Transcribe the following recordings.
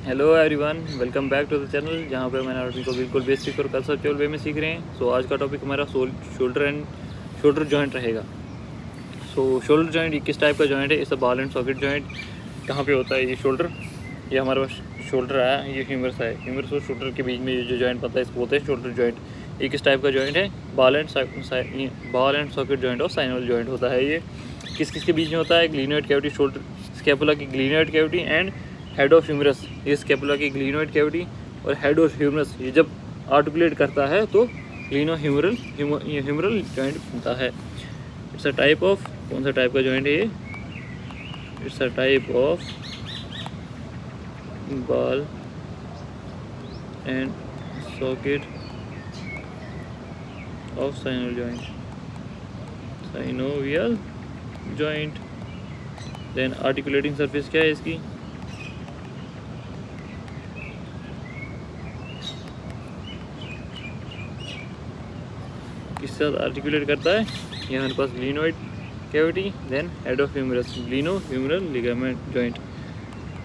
Hello everyone, welcome back to the channel जहाँ पे मैंने आर्मी को बिल्कुल बेसिक और कंसेप्चुअल वे में सीख रहे हैं। सो आज का टॉपिक हमारा शोल्डर जॉइंट रहेगा। सो शोल्डर जॉइंट ये किस टाइप का जॉइंट है? इस बॉल एंड सॉकेट जॉइंट। कहाँ पे होता है ये शोल्डर? ये हमारे पास शोल्डर है, ये ह्यूमरस है। ह्यूमरस और शोल्डर के बीच में ये जो जॉइंट बनता है इसको बोलते हैं शोल्डर जॉइंट। ये किस टाइप का जॉइंट है? बॉल एंड सॉकेट जॉइंट और साइनोइड जॉइंट होता है। ये किस किस के बीच में होता है? ग्लीनोइड कैविटी, शोल्डर स्कैपुला की glenoid cavity and head of humerus. ये स्कैपुला की ग्लीनोइड कैविटी और हेड ऑफ ह्यूमरस ये जब आर्टिकुलेट करता है तो ग्लीनो ह्यूमरल जॉइंट बनता है। इट्स अ टाइप ऑफ, कौन सा टाइप का जॉइंट है ये? It's a type of ball and socket of synovial joint. Then articulating surface क्या है इसकी? किस साथ आर्टिकुलेट करता है? ये हमारे पास glenoid cavity, then head of humerus, gleno humeral ligament joint.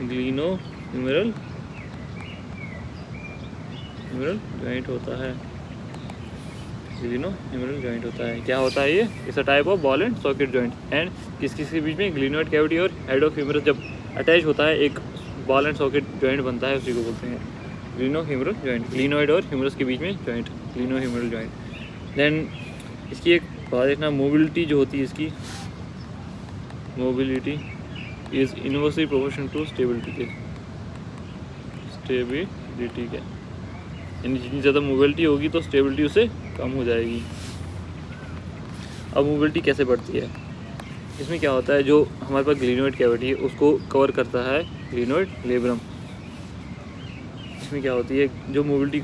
ग्लीनो humoral joint होता है। ग्लीनो ह्यूमरल जॉइंट होता है। क्या होता है ये? इस type of ball and socket joint. And किस किस के बीच में? ग्लीनोइड कैविटी और हेड ऑफ ह्यूमरस जब अटैच होता है एक बॉल एंड सॉकेट जॉइंट बनता है, उसी को बोलते हैं ग्लीनो ह्यूमरल जॉइंट। ग्लीनोइड और ह्यूमरस के बीच में जॉइंट, ग्लीनो ह्यूमरल जॉइंट। देन इसकी एक बात देखना, मोबिलिटी जो होती है इसकी, mobility is inversely proportional to stability के। यानी जितनी ज़्यादा मोबिलिटी होगी तो स्टेबिलिटी उससे कम हो जाएगी। अब मोबिलिटी कैसे बढ़ती है? इसमें क्या होता है, जो हमारे पास ग्लीनोइड कैविटी है उसको कवर करता है ग्लीनोइड लेब्रम। इसमें क्या होती है, जो मोबिलिटी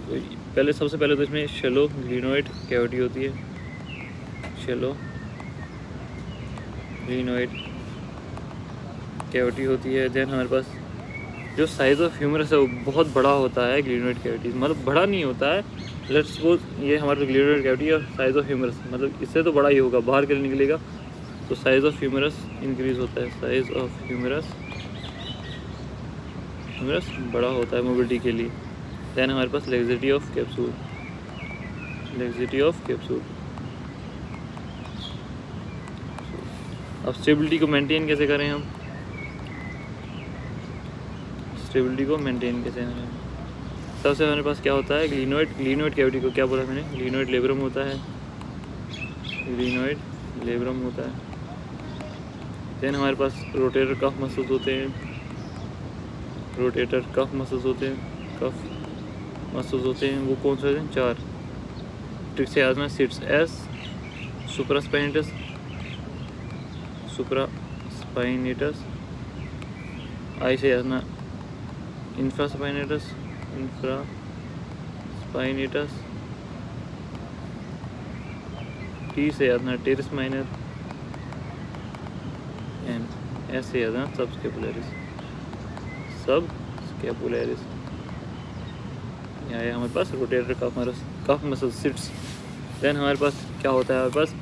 सबसे पहले तो इसमें शैलो ग्लीनोइड कैविटी होती है, शैलो ग्लीनोइड कैविटी होती है। देन हमारे पास जो साइज़ ऑफ ह्यूमरस है वो बहुत बड़ा होता है ग्लीनोइड कैविटी, मतलब बड़ा नहीं होता है। लेट्स सपोज ये हमारे ग्लीनोइड कैविटी और साइज़ ऑफ ह्यूमरस, मतलब इससे तो बड़ा ही होगा, बाहर के लिए निकलेगा तो साइज़ ऑफ ह्यूमरस इंक्रीज होता है। साइज़ ऑफ ह्यूमरस बड़ा होता है मोबिलिटी के लिए। देन हमारे पास लेग्जिटी ऑफ कैप्सूल, अब स्टेबिलिटी को मेंटेन कैसे करें हम? सबसे हमारे पास क्या होता है? ग्लीनोइड कैविटी को क्या बोला मैंने? ग्लीनोइड लेब्रम होता है, देन हमारे पास रोटेटर कफ मसल्स होते हैं, वो कौन से हैं? 4। ट्रिक से याद में सिट्स एस सुप्रास्पाइनेटस, आई से याद इंफ्रास्पाइनेटस, टी से याद टेरिस माइनर, एंड एस से याद सबस्केपुलरिस। यहाँ हमारे पास rotator cuff muscle sits. Then हमारे पास क्या होता है? हमारे पास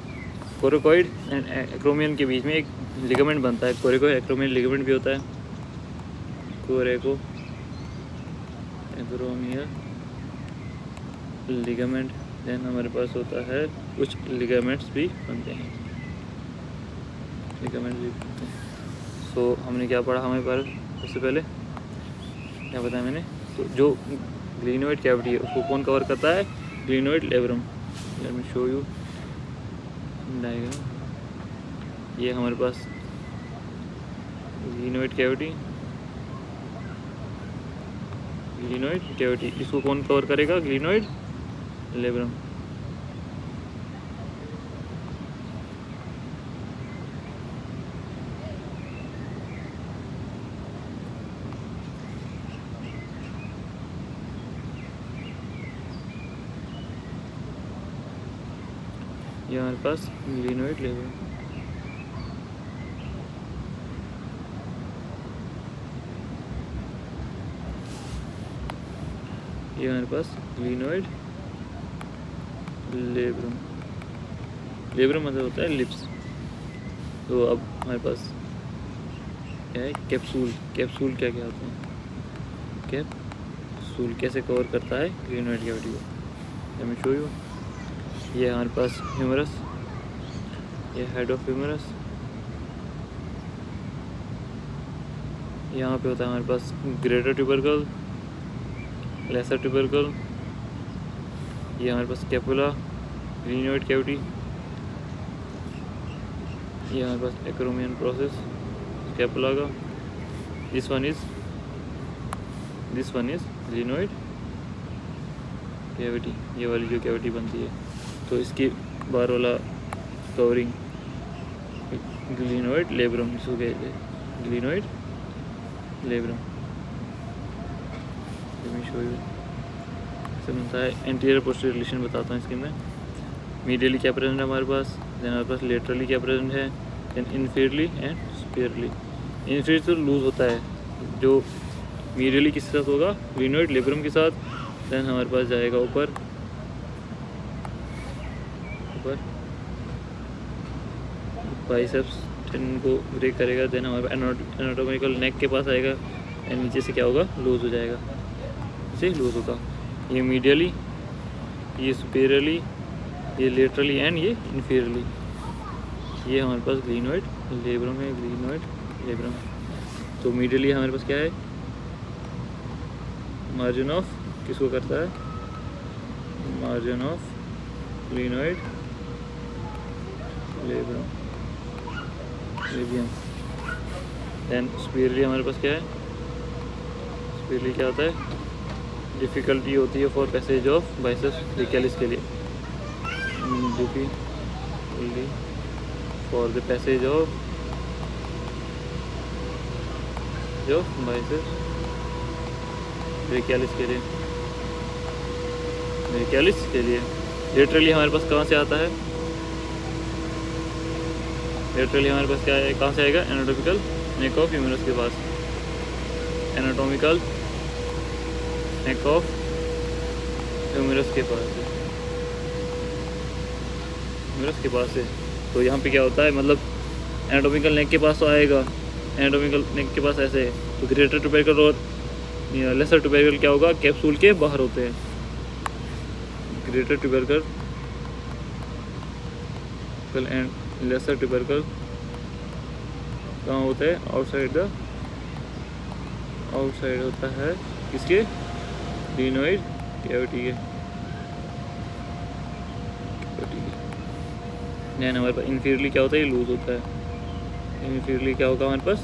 कोरेकोइड एंड एक्रोमियन के बीच में एक लिगामेंट बनता है, कोरेको एक्रोमियन लिगामेंट भी होता है, कोरेको एक्रोमियल लिगामेंट। देन हमारे पास होता है कुछ लिगामेंट्स भी बनते हैं, सो हमने क्या पढ़ा? हमें पर सबसे पहले क्या बताया मैंने? तो जो ग्लीनोइड कैविटी है उसको कौन कवर करता है? Glenoid labrum. Let me show you diagram. ये हमारे पास ग्लीनोइड कैविटी, इसको कौन कवर करेगा? Glenoid labrum. ये हमारे पास ग्लीनोइड लेब्रम, ये हमारे पास ग्लीनोइड लेब्रम मतलब होता है लिप्स। तो अब हमारे पास क्या है? कैप्सूल क्या होता है? कैप्सूल कैसे कवर करता है ग्लिनोइड कैविटी को, लेट मी शो यू। ये हमारे पास ह्यूमरस, ये हेड ऑफ ह्यूमरस, यहाँ पे होता है हमारे पास ग्रेटर ट्यूबरकल, लेसर ट्यूबरकल, ये हमारे पास कैपुला, ग्लिनोइड कैविटी, ये हमारे पास एक्रोमियन प्रोसेस कैपुला का, this one is glenoid cavity, ये वाली जो कैविटी बनती है, तो इसकी बाहर वाला कवरिंग ग्लिनोइड लेब्रम, जिसको कहते हैं ग्लिनोइड लेब्रम। शो यू से बनता है। एंटीरियर पोस्टीरियर रिलेशन बताता हूँ इसके मैं। मीडियली क्या प्रेजेंट है हमारे पास, देन हमारे पास लेटरली क्या प्रेजेंट है, then inferiorly and superiorly. Inferior तो लूज होता है, जो मीडियली किसके साथ होगा, ग्लिनोइड लेब्रम के साथ, देन हमारे पास जाएगा ऊपर बाइसेप्स को ब्रेक करेगा, देन हमारे एनाटॉमिकल नेक के पास आएगा एंड नीचे से क्या होगा, लूज हो जाएगा, इसे लूज होगा। ये मीडियली, ये सुपीरियरली, ये लेटरली एंड ये इन्फीरियरली। ये हमारे पास ग्लिनोइड लेब्रम है, ग्लिनोइड लेब्रम। तो मीडियली हमारे पास क्या है, मार्जिन ऑफ किसको करता है, margin of glenoid labrum, labium. Then superiorly हमारे पास क्या है, सुपीरियरली क्या होता है, डिफ़िकल्टी होती है for passage of biceps brachialis के लिए, difficulty for the passage of biceps brachialis के लिए, ब्रेकियलिस के लिए। लेटरली हमारे पास कहाँ से आता है, लेटरली हमारे पास क्या है, कहाँ से आएगा, एनाटॉमिकल नेक ऑफ ह्यूमरस के पास, एनाटॉमिकल नेक ऑफ ह्यूमरस के पास से, ह्यूमरस के पास से। तो यहाँ पे क्या होता है, मतलब एनाटॉमिकल नेक के पास तो आएगा, एनाटॉमिकल नेक के पास ऐसे है, तो ग्रेटर ट्यूबरकल और लेसर ट्यूबरकल क्या होगा, कैप्सूल के बाहर होते हैं। Greater tubercle and lesser tubercle कहाँ होता है, आउटसाइड होता है किसके, ग्लिनोइड कैविटी के। देन हमारे पास इन्फीरियरली क्या होता है, ये लूज होता है। इन्फीरियरली क्या होगा हमारे पास,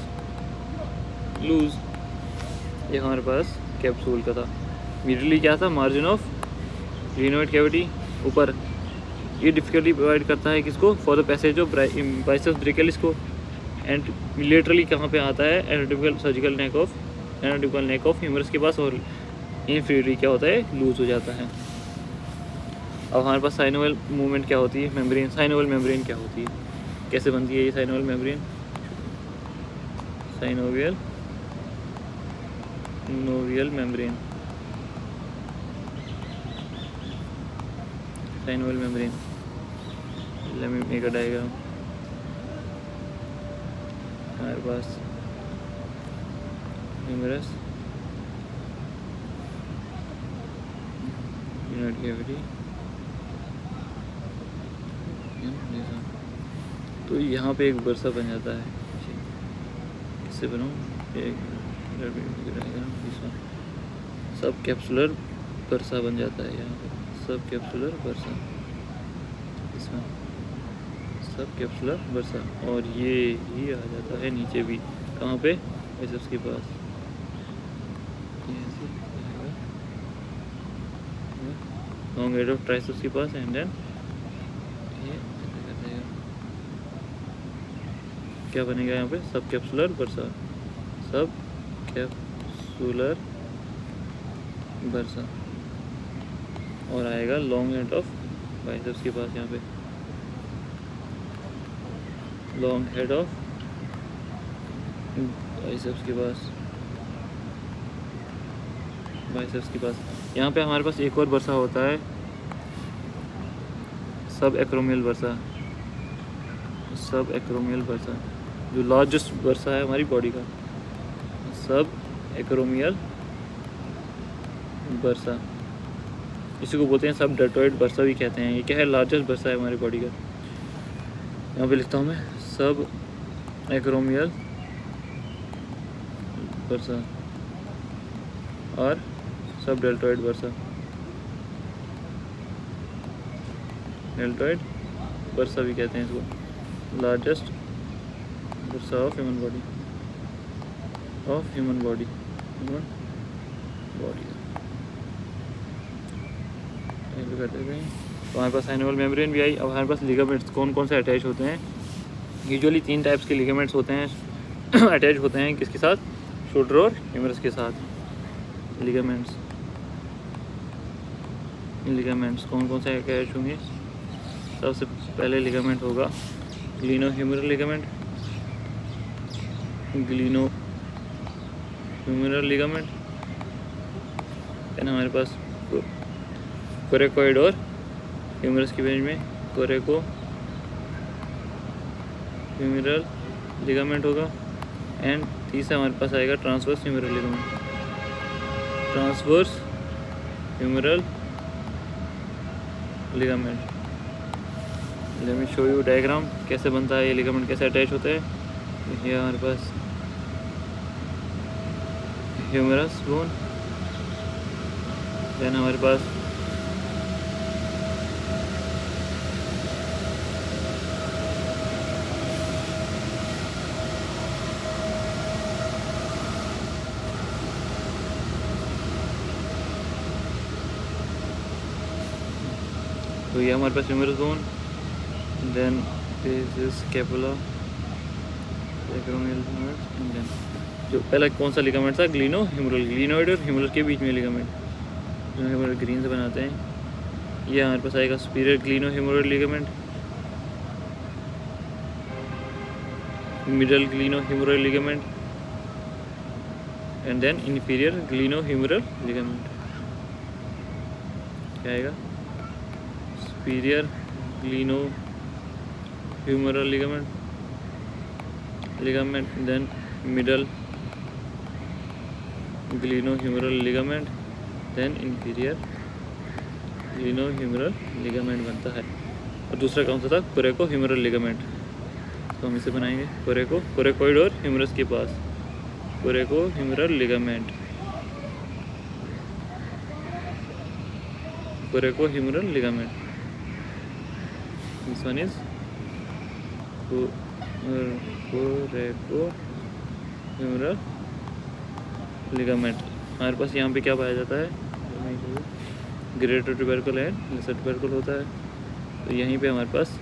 लूज। ये हमारे पास कैप्सूल का था। मिडली क्या था, मार्जिन ऑफ ग्लिनोइड कैविटी ऊपर। ये डिफिकल्टी प्रोवाइड करता है किसको, for the passage of biceps brachialis को। एंड लेटरली कहाँ पे आता है, anatomical surgical neck of, anatomical neck of humerus के पास। और इन्फीरियरली क्या होता है, लूज हो जाता है। अब हमारे पास साइनोवियल मूवमेंट क्या होती है, मेम्ब्रेन, साइनोवियल मेम्ब्रेन क्या होती है, कैसे बनती है ये synovial membrane, synovial membrane, synovial membrane. Let me make a diagram. हमारे पास ह्यूमरस, ग्लिनोइड कैविटी, तो यहाँ पे एक बरसा बन जाता है। किससे बनाऊँ, एक सब कैप्सुलर बरसा बन जाता है यहाँ पे, सब कैप्सुलर बरसा, इसमें सब कैप्सुलर बरसा। और ये ही आ जाता है नीचे भी, कहाँ पे, बाइसेप्स के पास। लॉन्ग हेड ऑफ ट्राइसेप्स के पास, एंड देन ये क्या बनेगा यहाँ पे, सब कैप्सुलर बरसा, सब कैप्सुलर बरसा। और आएगा लॉन्ग हेड ऑफ बाइसेप्स के पास, यहाँ पे लॉन्ग हेड ऑफ बाइसेप्स के पास, बाइसेप्स के पास। यहाँ पे हमारे पास एक और बरसा होता है, सब एक्रोमियल बरसा, सब एक्रोमियल बरसा, जो लार्जेस्ट बरसा है हमारी बॉडी का, सब एक्रोमियल बर्सा, इसी को बोलते हैं सब डेल्टॉइड बर्सा भी कहते हैं। ये क्या है, लार्जेस्ट बर्सा है हमारी बॉडी का। यहाँ पे लिखता हूँ मैं सब एक्रोमियल बर्सा और सब डेल्टॉइड बर्सा, डेल्टॉइड बर्सा भी कहते हैं इसको, largest bursa of human body, human body. करते हैं तो हमारे पास एनुअल मेम्ब्रेन भी आई। अब हमारे पास लिगामेंट्स कौन कौन से अटैच होते हैं। यूजुअली 3 टाइप्स के लिगामेंट्स होते हैं अटैच होते हैं, किसके साथ, शोल्डर और ह्यूमरस के साथ। लिगामेंट्स कौन कौन से अटैच होंगे। सबसे पहले लिगामेंट होगा ग्लीनो ह्यूमरल लिगामेंट, देन हमारे पास कोरेकॉइड और ह्यूमरस के बीच में कोरेको ह्यूमरल लिगामेंट होगा। एंड तीसरा हमारे पास आएगा transverse humeral ligament, let me show you diagram कैसे बनता है ये लिगामेंट, कैसे अटैच होता है। ये हमारे पास ह्यूमरस बोन, देन हमारे पास तो ये हमारे पास humerus bone, then scapula, then जो पहला कौन सा लिगामेंट था, ग्लीनो ह्यूमरल, ग्लीनोइड और ह्यूमरल के बीच में लिगामेंट जो ह्यूमरल ग्रीन से बनाते हैं। ये हमारे पास आएगा superior gleno humeral ligament, middle gleno humeral ligament and then inferior gleno humeral ligament. क्या आएगा, superior gleno humeral ligament, then middle gleno humeral ligament, then inferior gleno humeral ligament बनता है। और दूसरा कौन सा था, कोरेको ह्यूमरल लिगामेंट। तो हम इसे बनाएंगे कोरेकोइड और ह्यूमरस के पास कोरेको humoral ligament, कोरेको humoral ligament. This one is coraco humoral ligament. हमारे पास यहाँ पे क्या पाया जाता है, greater tubercle and lesser tubercle होता है। तो यहीं पे हमारे पास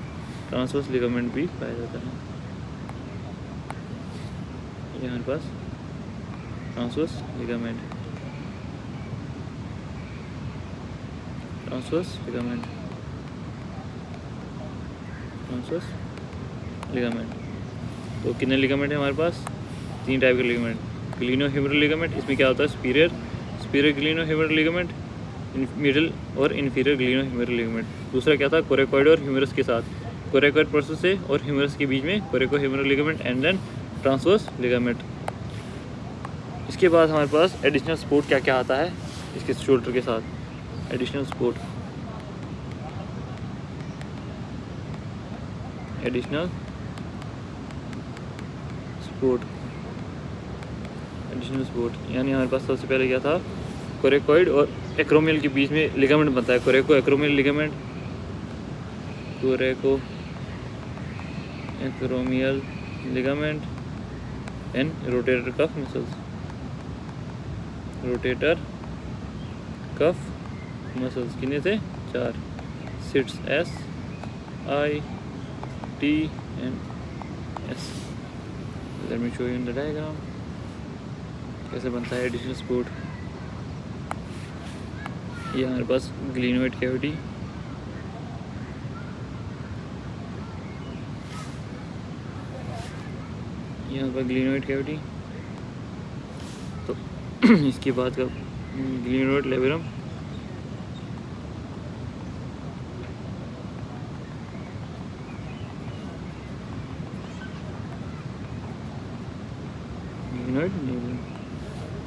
ट्रांसवर्स लिगामेंट भी पाया जाता है। ये हमारे पास ट्रांसवर्स लिगामेंट, ट्रांसवर्स लिगामेंट। तो कितने लिगामेंट है हमारे पास, 3 टाइप के लिगामेंट। ग्लीनो ह्यूमरल लिगामेंट, इसमें क्या होता है, superior gleno humeral ligament, middle और इन्फीरियर ग्लीनो ह्यूमरल लिगामेंट। दूसरा क्या था, कोरेकोइड और ह्यूमरस के साथ, कोरेकोइड प्रोसेस से और ह्यूमरस के बीच में कोरेको humoral ligament and then transverse ligament. इसके बाद हमारे पास एडिशनल सपोर्ट क्या क्या आता है इसके शोल्डर के साथ। एडिशनल सपोर्ट यानी हमारे पास सबसे पहले क्या था, कोरेकोइड और एक्रोमियल के बीच में लिगामेंट बनता है, coracoacromial ligament, coracoacromial ligament and rotator cuff muscles, rotator cuff muscles कितने थे, 4, SITS SITS। Let me show you in the diagram कैसे बनता है एडिशनल सपोर्ट। ये हमारे पास ग्लीनोइड कैविटी, यहाँ पर ग्लीनोइड कैविटी, तो इसके बाद का ग्लीनोइड लेबरम,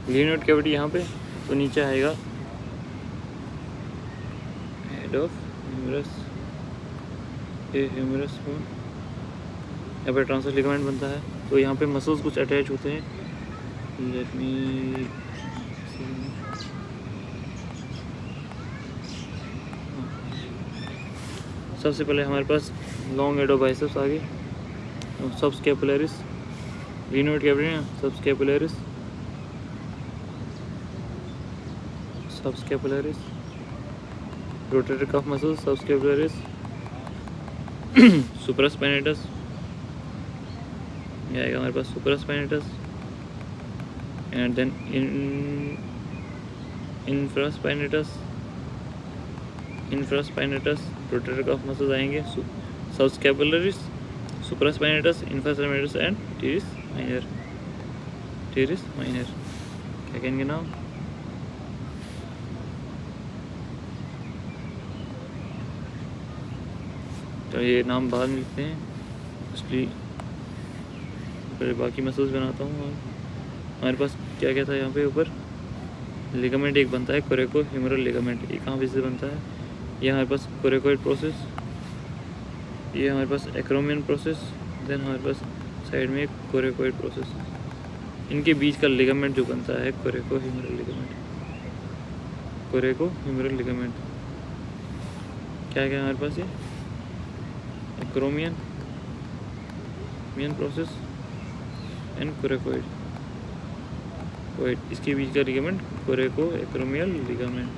ग्लीनोइड कैविटी यहाँ पे। तो नीचे आएगा ऑफ ह्यूमरस, ये ह्यूमरस बोन, यहाँ पे ट्रांसवर्स लिगामेंट बनता है। तो यहाँ पे मसल्स कुछ अटैच होते हैं। लेट मी सबसे पहले हमारे पास लॉन्ग एडो बाइसेप्स आगे, सबस्कैपुलरिस, लीनोइड कैप्रियम, subscapularis, subscapularis, rotator cuff muscles, subscapularis, supraspinatus, ये आएगा हमारे पास supraspinatus, and then infraspinatus, rotator cuff muscles आएंगे, subscapularis, supraspinatus, infraspinatus and teres minor. क्या कहेंगे नाम? तो ये नाम बाद में लिखते हैं, इसलिए पहले बाकी मसल्स बनाता हूँ। और हमारे पास क्या क्या था यहाँ पे ऊपर, लिगामेंट एक बनता है कोरेको ह्यूमरल लिगामेंट, ये कहाँ पे से बनता है? ये हमारे पास कोरेकोइड प्रोसेस, ये हमारे पास एक्रोमियन प्रोसेस, देन हमारे पास साइड में एक कोरेकोइड प्रोसेस। इनके बीच का लिगामेंट जो बनता है कोरेको ह्यूमरल लिगामेंट, कोरेको ह्यूमरल लिगामेंट। क्या क्या हमारे पास? ये एक्रोमियन प्रोसेस एंड कोरेकोइड, इसके बीच का लिगामेंट कोरेको एक्रोमियल लिगामेंट।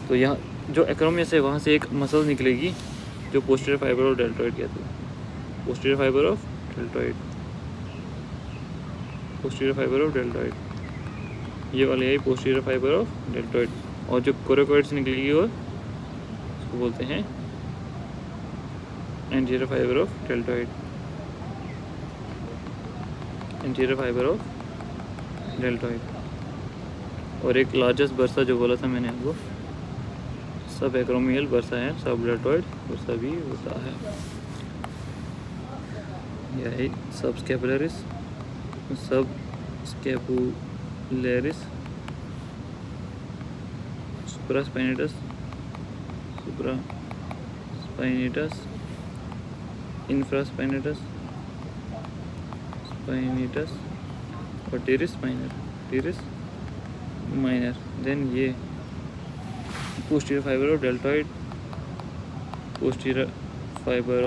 तो यहाँ जो एक्रोमियस है वहाँ से एक मसल निकलेगी जो पोस्टीरियर फाइबर ऑफ डेल्टॉइड कहते हैं, पोस्टीरियर फाइबर ऑफ डेल्टॉइड, ये वाली है पोस्टीरियर फाइबर ऑफ डेल्टॉइड। और जो कोरेकोइड से निकलेगी वो उसको बोलते हैं एंटीरियर फाइबर ऑफ डेल्टॉइड, और एक लार्जेस्ट बर्सा जो बोला था मैंने आपको, सब एक्रोमियल बर्सा है, सब डेल्टॉइड बर्सा भी होता है। यह है सबस्कैपुलरिस, सुप्रास्पाइनेटस, इंफ्रास्पाइनेटस, और टीरिस माइनर। देन ये posterior fibre of deltoid, anterior fibre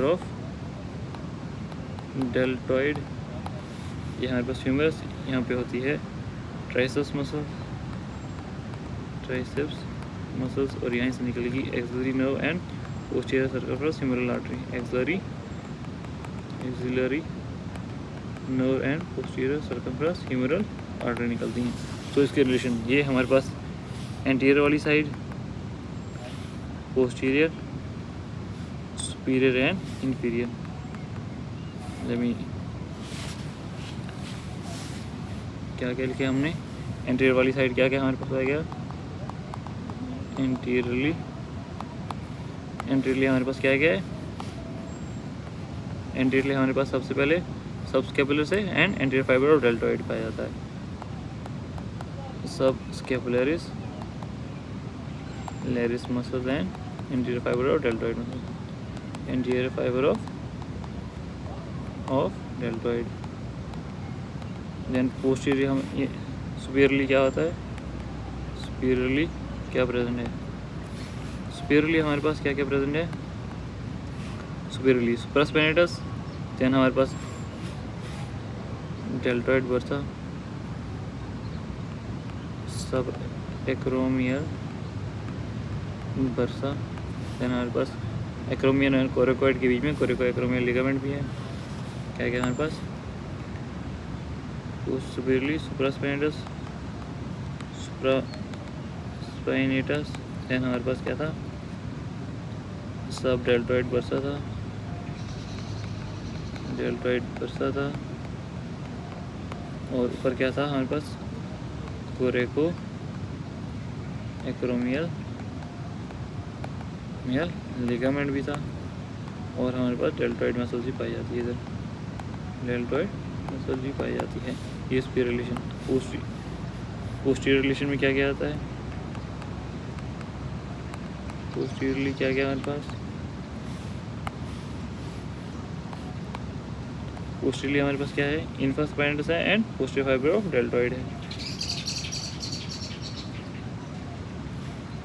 of deltoid, ये हमारे पास ह्यूमरस, यहाँ पे होती है ट्राइसेप्स मसल्स, और यहाँ से निकलेगी axillary nerve and posterior circumference humeral artery, axillary nerve and posterior circumference humeral artery निकलती हैं। तो इसके रिलेशन ये हमारे पास एंटीरियर वाली side, posterior, superior and inferior. क्या क्या लिखा हमने? एंटीरियर वाली साइड क्या क्या हमारे पास आ गया? एंटीरियरली हमारे पास क्या क्या है? एंटीरियरली हमारे पास सबसे पहले सबस्कैपुलर से and anterior fibre of deltoid पाया जाता है। सबस्कैपुलरिस, लेरिस muscles and anterior fibre of deltoid muscles, anterior fibre of deltoid. Then posterior हम ये सुपीरियरली क्या होता है? सुपीरियरली क्या प्रेजेंट है? सुपीरियरली हमारे पास क्या क्या प्रेजेंट है? सुपीरियरली सुप्रास्पाइनेटस, देन हमारे पास डेल्टॉइड बर्सा, सब एक्रोमियल बर्सा, देन हमारे पास एक्रोमियल और कोरेकोइड के बीच में कोरेको एक्रोमियल लिगामेंट भी है। क्या क्या हमारे पास? सुपीरियरली सुप्रास्पाइनेटस, देन हमारे पास क्या था? सब डेल्टॉइड बर्सा था, और ऊपर क्या था हमारे पास? कोरेको एक्रोमियल लिगामेंट भी था, और हमारे पास डेल्टॉइड मसल्स भी पाई जाती है इधर। डेल्टॉइड मसल भी पाई जाती है। ये स्पीयर रिलेशन। पोस्टीरियर रिलेशन में क्या क्या आता है? पोस्टीरियरली क्या क्या हमारे पास? पोस्टीरियरली हमारे पास क्या है? इंफ्रास्पाइनेटस है and posterior fibre of deltoid है।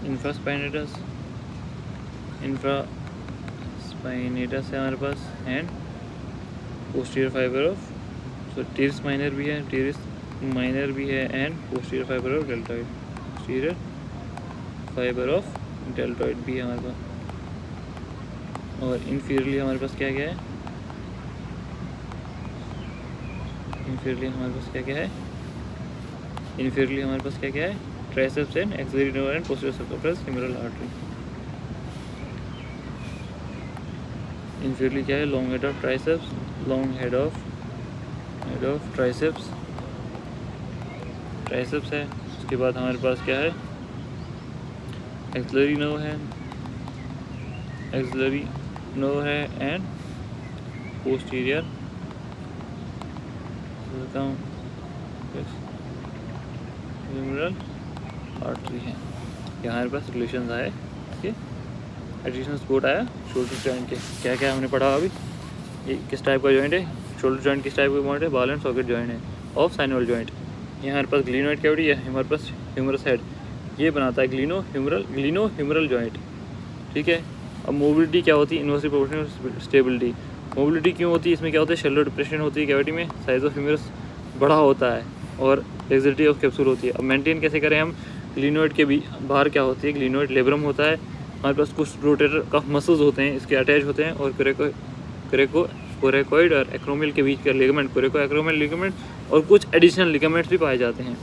इंफ्रास्पाइनेटस है हमारे पास and posterior fibre of teres minor भी है, and posterior fibre of deltoid. Posterior fibre of deltoid भी है हमारे पास। और इन्फीरियरली हमारे पास क्या क्या है? इन्फीरियरली हमारे पास क्या क्या है? Triceps and axillary nerve and posterior circumference femoral artery. Inferiorly क्या है? Long head of triceps, long head of triceps है। उसके बाद हमारे पास क्या है? एक्सिलरी नर्व है एंड पोस्टीरियर फेमोरल आर्टरी है। यहाँ हमारे पास रिलेशंस आए इसके। एडिशनल सपोर्ट आया शोल्डर जॉइंट के। क्या क्या हमने पढ़ा अभी? ये किस टाइप का जॉइंट है? शोल्डर जॉइंट किस टाइप का जॉइंट है? बॉल एंड सॉकेट जॉइंट है ऑफ साइनोवियल जॉइंट। यहाँ हमारे पास ग्लिनोइड कैविटी है, हमारे पास ह्यूमरस हेड, ये बनाता है ग्लिनो ह्यूमरल जॉइंट। ठीक है। अब मोबिलिटी क्या होती है? Inversely proportional stability. मोबिलिटी क्यों होती है? इसमें क्या होता है? शेलो डिप्रेशन होती है कैविटी में, साइज ऑफ ह्यूमरस बड़ा होता है और लेक्सिटी ऑफ कैप्सूल होती है। अब मेंटेन कैसे करें हम? ग्लिनोइड के भी बाहर क्या होती है? ग्लिनोइड लेब्रम होता है, हमारे पास कुछ रोटेटर कफ मसल्स होते हैं, इसके अटैच होते हैं, और कोरेकोइड और एक्रोमियल के बीच का लिगामेंट, कोरेको एक्रोमियल लिगामेंट, और कुछ एडिशनल लिगामेंट्स भी पाए जाते हैं।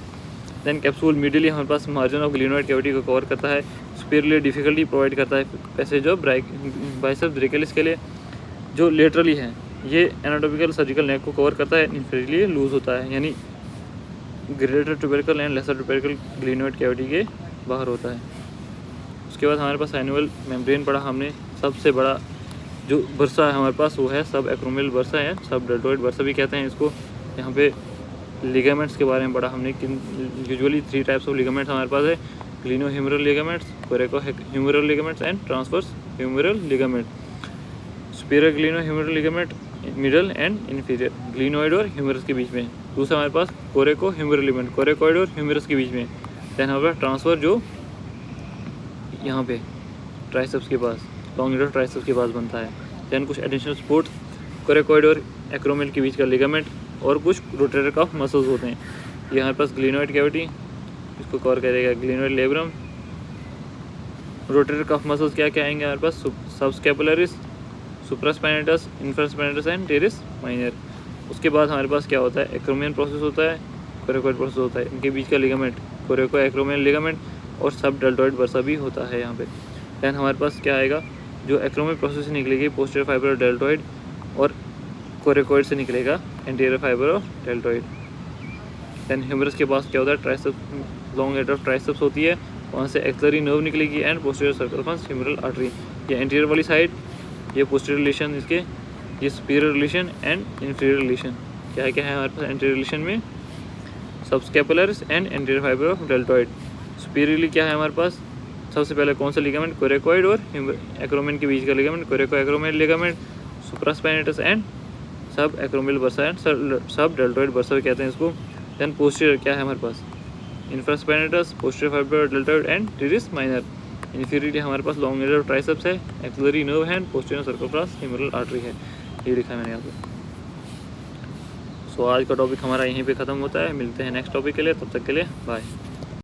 देन कैप्सूल मिडिली हमारे पास मार्जिन ऑफ ग्लिनोइड कैविटी को कवर करता है, स्पीयरली डिफिकल्टी प्रोवाइड करता है पैसेज ऑफ बाइसेप्स ब्रेकियलिस के लिए। जो लेटरली है ये एनाटॉमिकल सर्जिकल नेक को कवर करता है, इन्फीरियरली लूज होता है, यानी greater tubercle and lesser tubercle glenoid cavity के बाहर होता है। उसके बाद हमारे पास साइनोवियल मेम्ब्रेन पढ़ा हमने। सबसे बड़ा जो बर्सा है हमारे पास वो है सब एक्रोमियल बर्सा है, सब डेल्टॉइड बर्सा भी कहते हैं इसको। यहाँ पे लिगामेंट्स के बारे में पढ़ा हमने कि यूजुअली 3 टाइप्स ऑफ लिगामेंट्स हमारे पास है, glenohumeral ligaments, coracohumeral ligaments and transverse humeral ligament. Superior glenohumeral ligament middle and inferior, glenoid और ह्यूमरस के बीच में। दूसरा हमारे पास कोरेको ह्यूमरल लिगामेंट, कोरेकोइड और ह्यूमरस के बीच में। देन हमारे पास ट्रांसफर जो यहाँ पे ट्राइसेप्स के पास, लॉन्ग हेड ट्राइसेप्स के पास बनता है। देन कुछ एडिशनल सपोर्ट कोरेकोइड और एक्रोमियल के बीच का लिगामेंट, और कुछ रोटेटर कफ मसल्स होते हैं। ये हमारे पास ग्लिनोइड कैविटी, इसको कवर करेगा glenoid labrum. Rotator cuff muscles क्या क्या आएंगे हमारे पास? Subscapularis, supraspinatus, infraspinatus and teres minor. उसके बाद हमारे पास क्या होता है? एक्रोमियन प्रोसेस होता है, कोरेकोइड प्रोसेस होता है, इनके बीच का लिगामेंट कोरेको एक्रोमियल लिगामेंट, और सब डेल्टॉइड बर्सा भी होता है यहाँ पे। दैन हमारे पास क्या आएगा? जो एक्रोमियल प्रोसेस से निकलेगी पोस्टीरियर फाइबर ऑफ डेल्टॉइड, और कोरेकोइड से निकलेगा anterior fibre of deltoid. Then humerus के पास क्या होता है? Triceps, long head of triceps होती है, वहाँ से एक्सिलरी नर्व निकलेगी and posterior circumference humeral artery. ये एंटीरियर वाली साइड, ये पोस्टीरियर रिलेशन इसके, ये superior relation and inferior relation. क्या क्या है हमारे पास एंटीरियर रिलेशन में? Subscapularis and anterior fibre of deltoid. Superiorly क्या है हमारे पास? सबसे पहले कौन सा लिगामेंट? कोरेकोइड और एक्रोमियन के बीच का ligament, coracoacromial ligament, supraspinatus and subacromial bursa and subdeltoid bursa भी कहते हैं इसको। देन पोस्टीरियर क्या है हमारे पास? Infraspinatus, posterior fibre deltoid and teres minor. Inferiorly हमारे पास लॉन्ग हेड ऑफ ट्राइसेप्स है, एक्सिलरी नर्व है, पोस्टीरियर सर्कम्फ्रेंस ह्यूमरल आर्टरी है। ये लिखा है मैंने यहाँ पे। सो आज का टॉपिक हमारा यहीं पे ख़त्म होता है। मिलते हैं नेक्स्ट टॉपिक के लिए, तब तक के लिए बाय।